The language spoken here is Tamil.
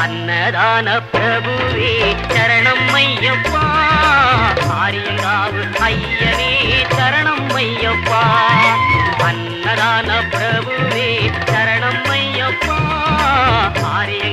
அன்னதான பிரபுவே சரணம் ஐயப்பா, ஆரியங்காவு ஐயனே சரணம் ஐயப்பா. அன்னதான பிரபுவே சரணம் ஐயப்பா, ஆரிய